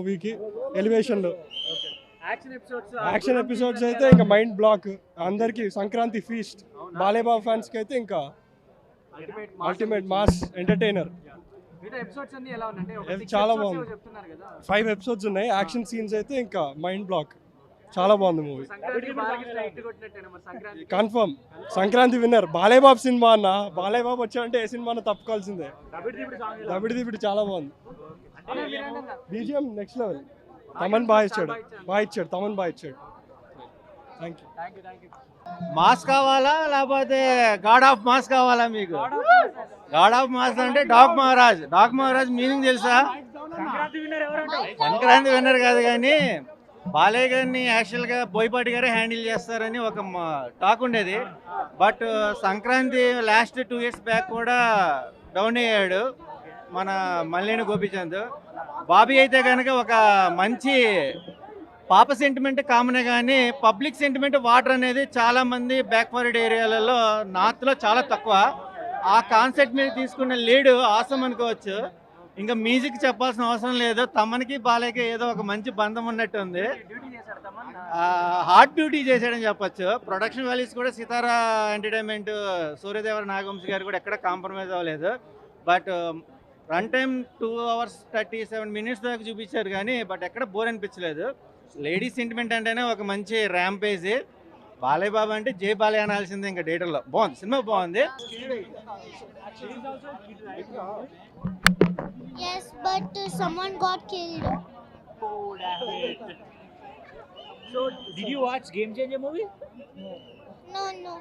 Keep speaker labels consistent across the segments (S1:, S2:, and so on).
S1: మూవీకి ఎలివేషన్లో. Action episodes అయితే ఇంకా మైండ్ బ్లాక్ అందరికి. సంక్రాంతి ఫీస్ట్ బాలేబాబు ఫ్యాన్స్కి అయితే ఇంకా అల్టిమేట్ మాస్ ఎంటర్టైనర్. చాలా బాగుంది. 5 ఎపిసోడ్స్ ఉన్నాయి. యాక్షన్ సీన్స్ అయితే ఇంకా మైండ్ బ్లాక్. చాలా బాగుంది movie. Confirm Sankranti winner Balebabu cinema అన్న. బాలేబాబు వచ్చాడంటే ఏ సినిమా తప్పుకోవాల్సిందే. దబిడి చాలా బాగుంది. BGM next level. తమన్ బాగా ఇచ్చాడు. తమన్ బాగా ఇచ్చాడు. Thank you.
S2: మాస్ కావాలా లేకపోతే గాడ్ ఆఫ్ మాస్ కావాలా మీకు? గాడ్ ఆఫ్ మాస్ అంటే డాక్ మహారాజ్ మీనింగ్ తెలుసా? సంక్రాంతి విన్నర్ కాదు కానీ బాలయ్య గారిని యాక్చువల్గా బోయపాటి గారే హ్యాండిల్ చేస్తారని ఒక టాక్ ఉండేది. But Sankranti last 2 years back కూడా డౌన్ అయ్యాడు మన మల్లేని గోపీచంద్. బాబీ అయితే కనుక ఒక మంచి పాప సెంటిమెంట్ కామనే, కానీ పబ్లిక్ సెంటిమెంట్ వాటర్ అనేది చాలామంది బ్యాక్వర్డ్ ఏరియాలలో నార్త్లో చాలా తక్కువ. ఆ కాన్సెప్ట్ మీద తీసుకున్న లీడ్ ఆసం అనుకోవచ్చు. ఇంకా మ్యూజిక్ చెప్పాల్సిన అవసరం లేదు. తమన్కి బాలయ్యకి ఏదో ఒక మంచి బంధం ఉన్నట్టు ఉంది. హార్ట్ డ్యూటీ చేశాడని చెప్పొచ్చు. ప్రొడక్షన్ వాల్యూస్ కూడా సితారా ఎంటర్టైన్మెంట్ సూర్యదేవర నాగవంశీ గారు కూడా ఎక్కడ కాంప్రమైజ్ అవ్వలేదు. But run time 2 hours 37 minutes దాకా చూపించారు కానీ బట్ ఎక్కడ బోర్ అనిపించలేదు. లేడీ సెంటిమెంట్ అంటేనే ఒక మంచి ర్యాంపేజ్. బాలయ్య బాబు అంటే జై బాలయ్య అనాల్సిందే ఇంకా థియేటర్లో. బాగుంది, సినిమా బాగుంది.
S3: Yes, but someone got killed.
S4: So, did you watch Game Changer movie?
S3: No.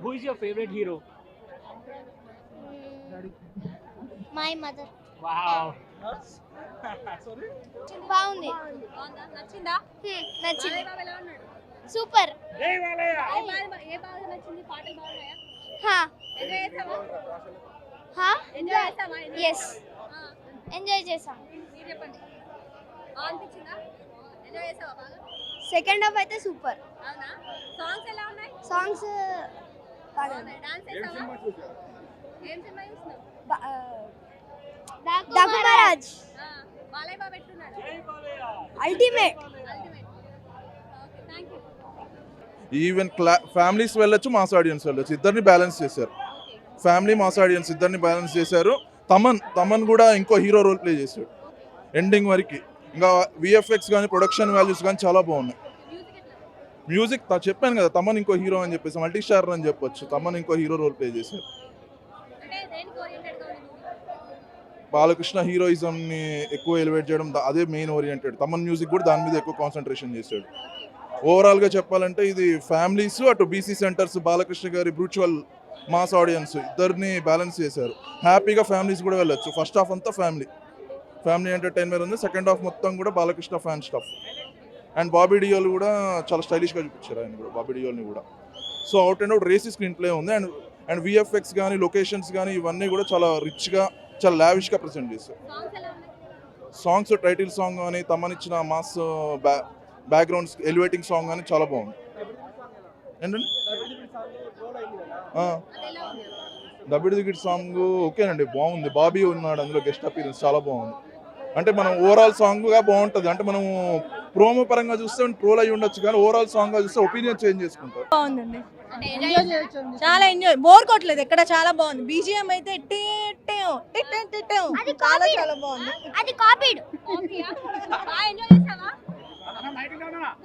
S4: Who is your favorite hero?
S3: My mother.
S4: Wow.
S3: బాగుంది.
S5: నచ్చిందా?
S3: నచ్చింది.
S5: బాలయ్య బాబు ఎలా ఉన్నాడు?
S3: సూపర్.
S4: Jai Balaya.
S5: ఏ బాగా నచ్చింది? పాటలు బాగున్నాయా?
S3: హా
S5: ఎంజాయ్ చేసావా?
S3: హా
S5: ఎంజాయ్ చేసావా?
S3: yes ఎంజాయ్ చేసాం.
S5: మీరు చెప్పండి. బాగా అనిపించిందా? ఎంజాయ్ చేసావా బాగా?
S3: సెకండ్ హాఫ్ అయితే సూపర్.
S5: అవునా? సాంగ్స్ ఎలా ఉన్నాయి?
S3: సాంగ్స్
S5: బాగున్నాయి. డాన్స్ చేసావా? ఏం సినిమా చూస్తున్నావు?
S3: డాకు మహారాజ్
S5: బాలయ్య బాబు ఎట్లున్నాడు?
S3: Ultimate.
S5: Ultimate. Okay, thank you.
S6: Even families వెళ్ళొచ్చు, మాస్ ఆడియన్స్ వెళ్ళొచ్చు. ఇద్దరిని బ్యాలెన్స్ చేశారు. ఫ్యామిలీ మాస్ ఆడియన్స్ ఇద్దరిని బ్యాలెన్స్ చేశారు. తమన్ కూడా ఇంకో హీరో రోల్ ప్లే చేశాడు ఎండింగ్ వరకు. ఇంకా విఎఫ్ఎక్స్ కానీ ప్రొడక్షన్ వాల్యూస్ కానీ చాలా బాగున్నాయి. మ్యూజిక్ చెప్పాను కదా, తమన్ ఇంకో హీరో అని చెప్పేసి మల్టీ స్టార్ అని చెప్పొచ్చు. తమన్ ఇంకో హీరో రోల్ ప్లే చేశారు. బాలకృష్ణ హీరోయిజంని ఎక్కువ ఎలివేట్ చేయడం అదే మెయిన్ ఓరియంటెడ్. తమన్ మ్యూజిక్ కూడా దాని మీద ఎక్కువ కాన్సన్ట్రేషన్ చేశాడు. ఓవరాల్గా చెప్పాలంటే ఇది ఫ్యామిలీస్ అటు బీసీ సెంటర్స్ బాలకృష్ణ గారి బ్రూచువల్ మాస్ ఆడియన్స్ ఇద్దరిని బ్యాలెన్స్ చేశారు. హ్యాపీగా ఫ్యామిలీస్ కూడా వెళ్ళొచ్చు. ఫస్ట్ హాఫ్ అంతా ఫ్యామిలీ ఎంటర్టైన్మెంట్ ఉంది. సెకండ్ హాఫ్ మొత్తం కూడా Balakrishna fan stuff. And Bobby Deol కూడా చాలా స్టైలిష్గా చూపించారు ఆయన కూడా, బాబీ డియోల్ని కూడా. So out and out racy screen play ఉంది. అండ్ విఎఫ్ఎక్స్ కానీ లొకేషన్స్ కానీ ఇవన్నీ కూడా చాలా రిచ్గా చాలా లావిష్గా ప్రజెంట్ చేశారు. సాంగ్స్ టైటిల్ సాంగ్ కానీ తమన్ ఇచ్చిన మాస్ బ్యాక్గ్రౌండ్స్ ఎలివేటింగ్ సాంగ్ కానీ చాలా బాగుంది. ఏంటండి దబిడి దిగిడి సాంగ్ ఓకేనండి, బాగుంది. బాబీ ఉన్నాడు అందులో, గెస్ట్ అపీరెన్స్ చాలా బాగుంది. అంటే మనం ఓవరాల్ సాంగ్గా బాగుంటుంది. అంటే మనం ప్రోమో పరంగా చూస్తే ట్రోల్ అయ్యి ఉండొచ్చు కానీ ఓవరాల్ సాంగ్గా చూస్తే ఒపీనియన్ చేంజ్ చేసుకుంటారు.
S7: బాగుందండి, చాలా ఎంజాయ్, బోర్ కొట్టలేదు ఎక్కడ. చాలా బాగుంది. బీజిఎం అయితే చాలా బాగుంది.
S3: అది కాపీడ్.
S5: బాగా ఎంజాయ్ చేసావా?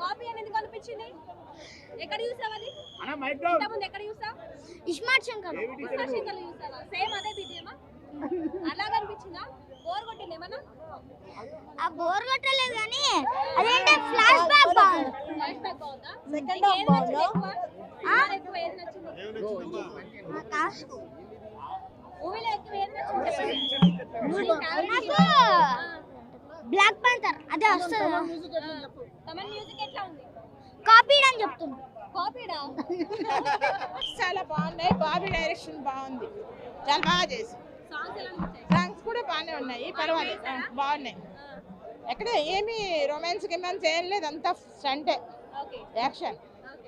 S5: కాపీ అని ఎందుకు అనిపించింది? ఎక్కడ చూసావు అది? ఇంతకుముందు ఎక్కడ చూసావు?
S3: ఇస్మార్ట్ శంకర్
S5: చూసావా? సేమ్ అదే బీజిఎమా? అలాగ అనిపించిందా? బోర్ కొట్టింది ఏమన్నా?
S3: ఆ బోర్ కొట్టలేదు కానీ అదేంటే ఫ్లాష్ బ్యాక్ బాగుంది.
S5: ఫ్లాష్ బ్యాక్ బాగుందా?
S7: సెకండ్ హాఫ్ బాగుందా?
S5: ఎక్కువ ఏది నచ్చింది? మూవీలో ఎక్కువ ఏది నచ్చింది?
S3: బ్లాక్ పాంథర్ అదే వస్తుంది.
S5: తమన్ మ్యూజిక్ ఎట్లా ఉంది?
S3: కాపీడ్ అని చెప్తున్నా.
S5: కాపీడా?
S8: చాలా బాగున్నాయి. బాబీ డైరెక్షన్ బాగుంది, చాలా బాగా చేసి.
S5: సాంగ్స్ ఎలా అనిపించాయి?
S8: సాంగ్స్ కూడా బాగానే ఉన్నాయి, పర్వాలేదు, బాగున్నాయి. ఎక్కడ ఏమి రొమాన్స్ గిమాన్స్ ఏం లేదు, అంతా స్టంటే యాక్షన్.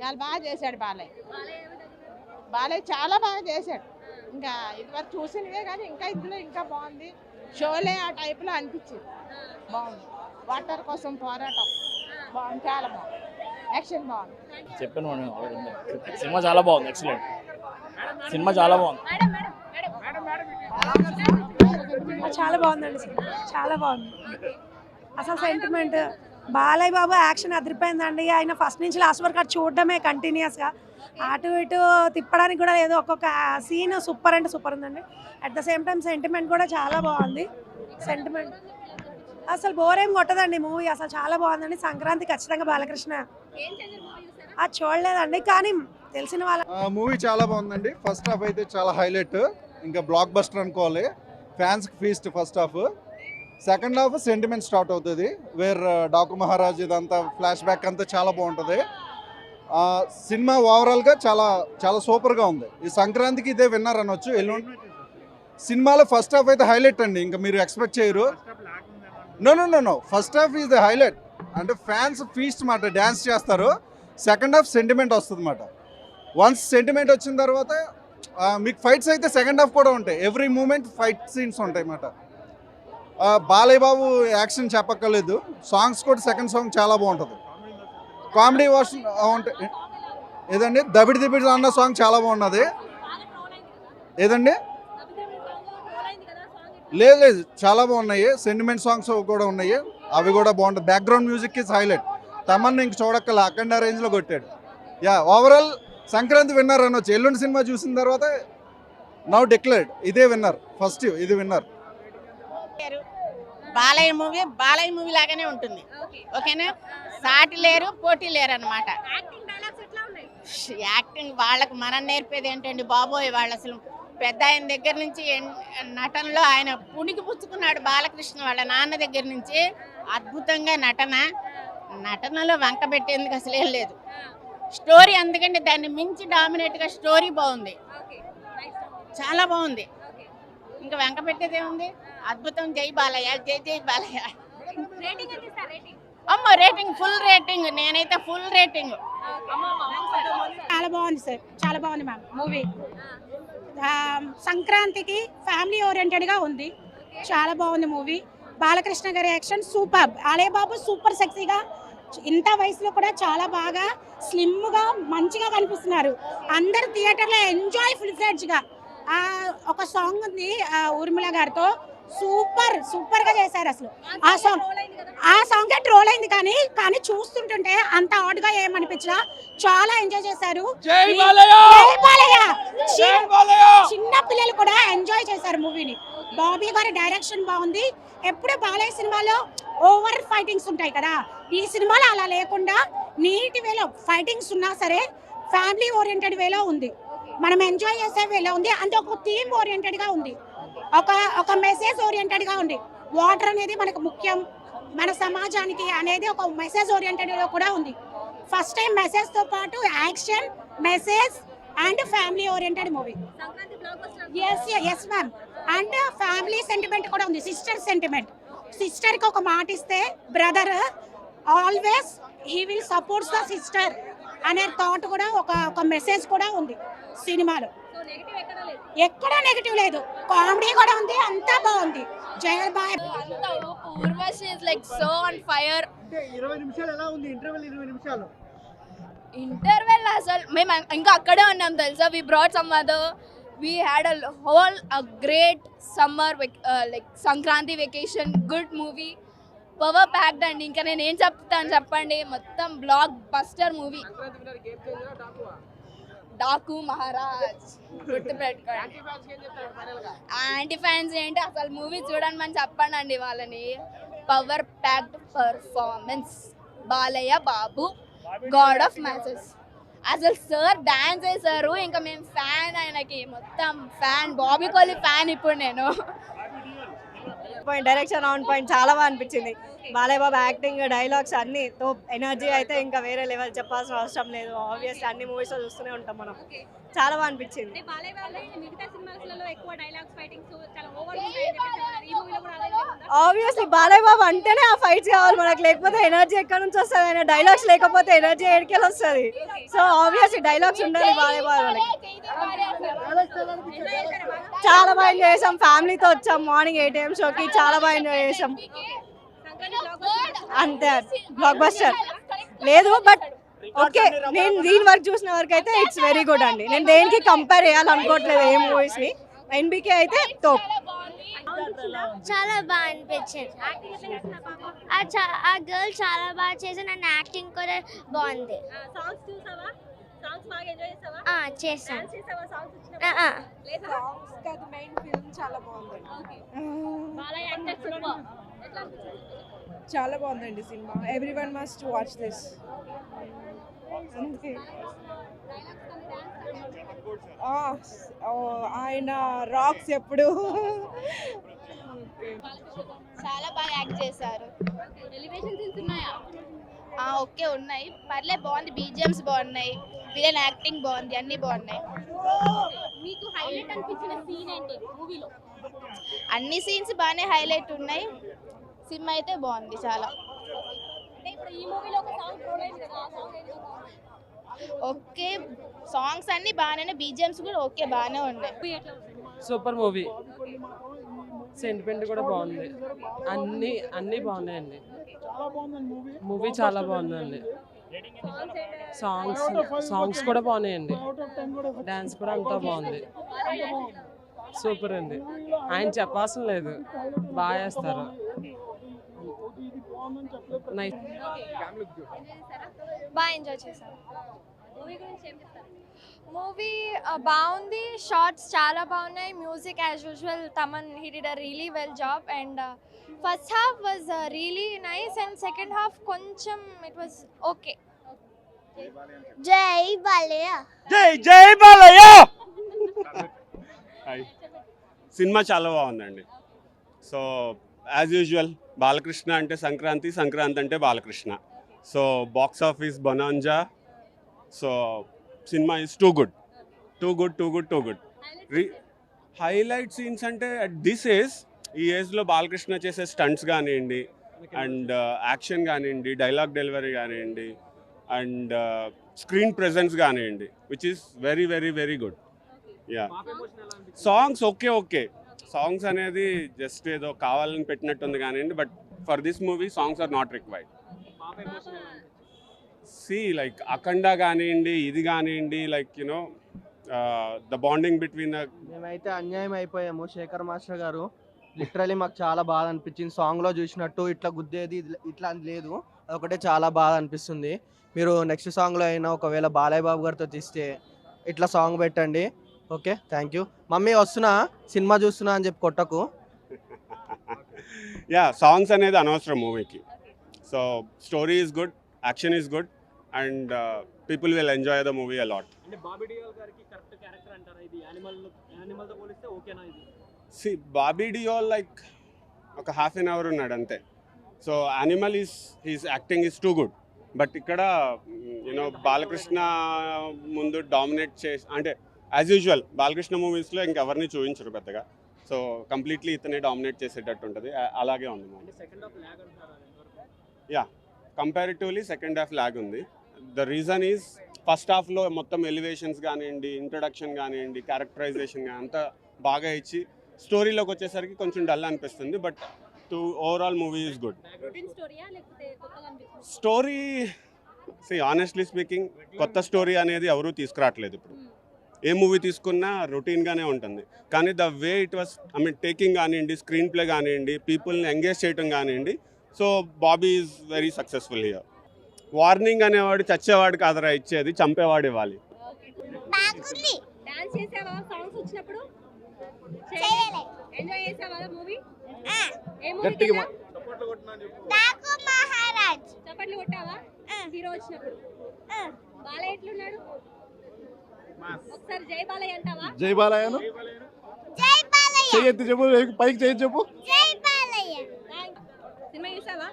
S8: చాలా బాగా చేశాడు బాలయ్య. బాలయ్య చాలా బాగా చేశాడు. ఇంకా ఇదివరకు చూసినవే కానీ ఇంకా ఇందులో ఇంకా బాగుంది. షోలే ఆ టైప్లో అనిపించింది, బాగుంది. వాటర్ కోసం పోరాటం బాగుంది, చాలా బాగుంది, యాక్షన్ బాగుంది.
S4: చెప్పాను మనం already ఉంది. సినిమా చాలా బాగుంది, ఎక్సలెంట్ సినిమా చాలా బాగుంది.
S7: చాలా బాగుందండి సినిమా, చాలా బాగుంది. అసలు సెంటిమెంట్ బాలయ్య బాబు యాక్షన్ అదిరిపోయిందండి. ఆయన ఫస్ట్ నుంచి లాస్ట్ వరకు అది చూడడమే కంటిన్యూస్గా, అటు ఇటు తిప్పడానికి కూడా ఏదో ఒక్కొక్క సీన్ సూపర్ అంటే సూపర్ ఉందండి. At the same time sentiment కూడా చాలా బాగుంది. సెంటిమెంట్ అసలు బోర్ ఏం కొట్టదండి మూవీ, అసలు చాలా బాగుందండి. సంక్రాంతి ఖచ్చితంగా బాలకృష్ణ అది చూడలేదండి, కానీ తెలిసిన వాళ్ళ
S9: మూవీ చాలా బాగుందండి. ఫస్ట్ హాఫ్ అయితే చాలా హైలైట్, ఇంకా బ్లాక్ బస్టర్ అనుకోవాలి. ఫ్యాన్స్కి feast first half. Second half sentiment start అవుతుంది, వేర్ డాకు మహారాజ్ ఇదంతా ఫ్లాష్ బ్యాక్ అంతా చాలా బాగుంటుంది. సినిమా ఓవరాల్గా చాలా చాలా సూపర్గా ఉంది. ఈ సంక్రాంతికి ఇదే విన్నర్ అనొచ్చు. ఎల్లుండి సినిమాలో ఫస్ట్ హాఫ్ అయితే హైలైట్ అండి, ఇంకా మీరు ఎక్స్పెక్ట్ చేయరు. No first half is the highlight, అంటే ఫ్యాన్స్ ఫీస్ట్ మాట, డ్యాన్స్ చేస్తారు. సెకండ్ హాఫ్ సెంటిమెంట్ వస్తుంది అన్నమాట. వన్స్ సెంటిమెంట్ వచ్చిన తర్వాత మీకు ఫైట్స్ అయితే సెకండ్ హాఫ్ కూడా ఉంటాయి. ఎవ్రీ మూమెంట్ ఫైట్ సీన్స్ ఉంటాయి అన్నమాట. బాలయ్య బాబు యాక్షన్ చెప్పక్కర్లేదు. సాంగ్స్ కూడా సెకండ్ సాంగ్ చాలా బాగుంటుంది. కామెడీ వర్షన్ ఉంటాయి. ఏదండి దబిడి దిబిడి అన్న సాంగ్ చాలా బాగున్నది. ఏదండి లేదు చాలా బాగున్నాయి. సెంటిమెంట్ సాంగ్స్ కూడా ఉన్నాయి, అవి కూడా బాగుంటాయి. Background music is highlight. Tamannaah ఇంక చూడక్కల అఖండ రేంజ్లో కొట్టాడు. ఓవరాల్ సంక్రాంతి విన్నర్ అనొచ్చు. ఎల్లుండి సినిమా చూసిన తర్వాత నౌ డిక్లేర్డ్ ఇదే విన్నర్, ఫస్ట్ ఇది విన్నర్.
S8: బాలయ్య మూవీ లాగానే ఉంటుంది, ఓకేనా. సాటి లేరు, పోటీ లేరు అనమాట. యాక్టింగ్ వాళ్ళకి మనం నేర్పేది ఏంటండి బాబోయ్. వాళ్ళు అసలు పెద్ద ఆయన దగ్గర నుంచి నటనలో ఆయన పుణికి పుచ్చుకున్నాడు. బాలకృష్ణ వాళ్ళ నాన్న దగ్గర నుంచి అద్భుతంగా నటనలో వంక పెట్టేందుకు అసలు ఏం లేదు. స్టోరీ అందుకంటే దాన్ని మించి డామినేట్గా స్టోరీ బాగుంది, చాలా బాగుంది. ఇంకా వెంక పెట్టేది ఏముంది, అద్భుతం. జై బాలయ్య, జై జై బాలయ్య. అమ్మ రేటింగ్ ఫుల్ రేటింగ్, నేనైతే ఫుల్ రేటింగ్.
S7: చాలా బాగుంది సార్, చాలా బాగుంది మ్యామ్ మూవీ. సంక్రాంతికి ఫ్యామిలీ ఓరియంటెడ్గా ఉంది, చాలా బాగుంది మూవీ. బాలకృష్ణ గారి action super. Balayya Babu super సెక్సీగా ఇంత వయసులో కూడా చాలా బాగా స్లిమ్గా మంచిగా కనిపిస్తున్నారు. అందరు థియేటర్లో ఎంజాయ్ ఫుల్ ఫ్లెడ్జ్గా. ఒక సాంగ్ ఉంది ఊర్మిళ గారితో, సూపర్గా చేశారు అసలు. ఆ సాంగ్ ట్రోల్ అయింది, కానీ చూస్తుంటుంటే అంత ఆడ్గా ఏమనిపించినా చాలా ఎంజాయ్ చేశారు. చిన్న పిల్లలు కూడా ఎంజాయ్ చేశారు మూవీని. బాబీ గారి డైరెక్షన్ బాగుంది. ఎప్పుడు బాలయ్య సినిమాలో ఓవర్ ఫైటింగ్స్ ఉంటాయి కదా, ఈ సినిమాలో అలా లేకుండా నీట్ వేలో ఫైటింగ్స్ ఉన్నా సరే ఫ్యామిలీ ఓరియంటెడ్ వేలో ఉంది, మనం ఎంజాయ్ చేసే వేలో ఉంది. అంటే ఒక థీమ్ ఓరియంటెడ్గా ఉంది, ఒక మెసేజ్ ఓరియంటెడ్గా ఉంది. వాటర్ అనేది మనకు ముఖ్యం మన సమాజానికి అనేది ఒక మెసేజ్ ఓరియంటెడ్లో కూడా ఉంది. ఫస్ట్ టైం మెసేజ్తో పాటు action, message and family oriented movie. Yes ma'am. And family sentiment కూడా ఉంది, సిస్టర్ సెంటిమెంట్. సిస్టర్కి ఒక మాట ఇస్తే brother always he will supports the sister అనే థాట్ కూడా ఒక మెసేజ్ కూడా ఉంది సినిమాలో. ఎక్కడా నెగిటివ్ లేదు, కామెడీ కూడా ఉంది, అంతా బాగుంది. జయబాయ్
S5: Urvashi is like so on fire.
S2: 20 నిమిషాలు ఎలా ఉంది ఇంటర్వెల్? 20 నిమిషాలు
S5: ఇంటర్వెల్ అసలు మేము ఇంకా అక్కడే ఉన్నాం తెలుసా. We brought some other, we had a great summer like Sankranti vacation. Good movie, power packed అండి. ఇంకా నేను ఏం చెప్తాను చెప్పండి, మొత్తం blockbuster movie. Daaku Maharaaj గుర్తుపెట్టుకోండి. యాంటీ ఫ్యాన్స్ ఏంటి అసలు మూవీ చూడండి మనం చెప్పండి అండి వాళ్ళని. Power packed performance, Balayya Babu God of matches. అసలు సార్ డాన్స్ చేశారు, ఇంకా మేము ఫ్యాన్, ఆయనకి మొత్తం ఫ్యాన్. బాబీ కోహ్లీ ఫ్యాన్ ఇప్పుడు నేను.
S7: డైరెక్షన్ ఆన్ పాయింట్, చాలా బాగా అనిపించింది. బాలయ్య బాబు యాక్టింగ్, డైలాగ్స్ అన్ని తో ఎనర్జీ అయితే ఇంకా వేరే లెవెల్, చెప్పాల్సిన అవసరం లేదు. ఆబ్వియస్లీ అన్ని మూవీస్లో చూస్తూనే ఉంటాం మనం. చాలా బాగా అనిపించింది. ఆబ్వియస్లీ బాలయ్య బాబు అంటేనే ఆ ఫైట్స్ కావాలి మనకు, లేకపోతే ఎనర్జీ ఎక్కడ నుంచి వస్తుంది? ఆయన డైలాగ్స్ లేకపోతే ఎనర్జీ ఎక్కడికి వస్తుంది? సో ఆబ్వియస్లీ డైలాగ్స్ ఉండాలి బాలయ్య బాబు వాళ్ళకి. చాలా బాగా ఎంజాయ్ చేసాం, ఫ్యామిలీతో వచ్చాం. మార్నింగ్ 8 AM షోకి చాలా బాగా ఎంజాయ్ చేసాం.
S10: అంతే బ్లాక్ బస్టర్ లేదు, బట్ ఓకే నేను దీని వరకు చూసిన వరకు అయితే ఇట్స్ వెరీ గుడ్ అండి. నేను దేనికి కంపేర్ చేయాలనుకోవట్లేదు ఏ మూవీస్ని. ఎన్బికే అయితే తోప్.
S3: చాలా బాగా అనిపించింది. ఆ గర్ల్ చాలా బాగా చేసి నన్ను యాక్టింగ్ కూడా బాగుంది. చేస్తాను.
S10: చాలా బాగుందండి cinema. Everyone must watch this. ఆయన రాక్స్ ఎప్పుడు
S5: చాలా బాగా యాక్ట్ చేశారు. ఓకే ఉన్నాయి, పర్లే బాగుంది. బీజిఎమ్స్ బాగున్నాయి, విలన్ యాక్టింగ్ బాగుంది, అన్ని బాగున్నాయి.
S3: మీకు హైలైట్ అనిపించిన సీన్ ఏంటి మూవీలో?
S5: అన్ని సీన్స్ బాగానే హైలైట్ ఉన్నాయి. సినిమా అయితే బాగుంది చాలా.
S3: ఇప్పుడు ఈ మూవీలో ఒక సాంగ్ ప్రొవైడ్ కదా, ఆ సాంగ్ ఏంటి?
S5: ఓకే, సాంగ్స్ అన్ని బాగానే, బీజిఎమ్స్ కూడా ఓకే బాగానే ఉన్నాయి.
S11: Super movie. సెంటిమెంట్ కూడా బాగుంది. అన్నీ బాగున్నాయండి. మూవీ చాలా బాగుందండి. సాంగ్స్ కూడా బాగున్నాయండి. డాన్స్ కూడా అంతా బాగుంది. సూపర్ అండి. ఆయన చెప్పాల్సిన లేదు, బాగా చేస్తారు.
S10: బాగా ఎంజాయ్ చేశాను. మూవీ బాగుంది. షార్ట్స్ చాలా బాగున్నాయి. Music as usual Thaman he did a really well job. And first half was really nice and second half కొంచెం ఇట్ వాజ్ ఓకే.
S3: జై బాలయ్య.
S1: జై బాలయ్య.
S12: సినిమా చాలా బాగుందండి. సో యాజ్ యూజువల్ బాలకృష్ణ అంటే సంక్రాంతి, సంక్రాంతి అంటే Balakrishna. So box office bonanza. So cinema is too good. Highlight scenes అంటే at this ఈ ఏజ్లో బాలకృష్ణ చేసే స్టంట్స్ కానివ్వండి, అండ్ యాక్షన్ కానివ్వండి, డైలాగ్ డెలివరీ కానివ్వండి, అండ్ స్క్రీన్ ప్రెజెన్స్ కానివ్వండి, which is very very very good. Yeah, songs okay. Songs అనేది just ఏదో కావాలని పెట్టినట్టుంది కానివ్వండి, but for this movie songs are not required. Like Akhanda కానివ్వండి, ఇది కానివ్వండి, like you know the bonding between.
S2: మేమైతే అన్యాయం అయిపోయాము. శేఖర్ మాస్టర్ గారు లిటరలీ మాకు చాలా బాధ అనిపించింది. సాంగ్లో చూసినట్టు ఇట్లా గుద్దేది ఇట్లా లేదు, అదొకటే చాలా బాధ అనిపిస్తుంది. మీరు నెక్స్ట్ సాంగ్లో అయినా ఒకవేళ బాలయ్య బాబు గారితో తీస్తే ఇట్లా సాంగ్ పెట్టండి. Okay, thank you. మమ్మీ వస్తున్నా, సినిమా చూస్తున్నా అని చెప్పి కొట్టకు.
S12: యా, సాంగ్స్ అనేది అనవసరం మూవీకి. So story is good, action is good, and people will enjoy the movie a lot. Bobby Deol like ఒక హాఫ్ అన్ అవర్ ఉన్నాడు అంతే. So animal he's acting is too good. But ఇక్కడ యూనో బాలకృష్ణ ముందు డామినేట్ చేసి, అంటే యాజ్ యూజువల్ బాలకృష్ణ మూవీస్లో ఇంకెవరిని చూపించరు పెద్దగా. సో కంప్లీట్లీ ఇతనే డామినేట్ చేసేటట్టు ఉంటుంది. అలాగే ఉంది movie. Yeah, comparatively second half lag ఉంది. ద రీజన్ ఈజ్ ఫస్ట్ హాఫ్లో మొత్తం ఎలివేషన్స్ కానివ్వండి, ఇంట్రొడక్షన్ కానివ్వండి, క్యారెక్టరైజేషన్ కానీ అంతా బాగా ఇచ్చి స్టోరీలోకి వచ్చేసరికి కొంచెం డల్ అనిపిస్తుంది. But overall movie is good. Story honestly speaking కొత్త స్టోరీ అనేది ఎవరూ తీసుకురావట్లేదు. ఇప్పుడు ఏ మూవీ తీసుకున్నా రొటీన్గానే ఉంటుంది. కానీ the way it was taking కానివ్వండి, స్క్రీన్ ప్లే కానివ్వండి, పీపుల్ని ఎంగేజ్ చేయటం కానివ్వండి, so Bobby is very successful here. Warning అనేవాడు చచ్చేవాడు కాదరా ఇచ్చేది, చంపేవాడు ఇవ్వాలి.
S9: జై బాలయ్యను చెయ్యెత్తి చెప్పు, పైకి చెయ్యి చెప్పు.
S10: సినిమా చూసావా?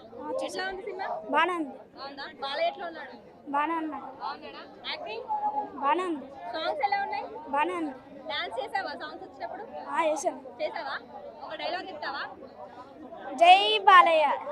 S10: ఎట్లా ఉంది సినిమా?
S3: బాగానే ఉంది.
S10: బాలయ్య ఎట్లా ఉన్నాడు?
S3: బాగానే ఉన్నాడు.
S10: యాక్టింగ్
S3: బాగానే ఉంది.
S10: సాంగ్స్ ఎలా ఉన్నాయి?
S3: బాగానే ఉంది.
S10: డాన్స్ చేసావా సాంగ్స్ వచ్చినప్పుడు?
S3: చేసాను.
S10: చేసావా? ఒక డైలాగ్ చెప్తావా?
S3: జై బాలయ్య.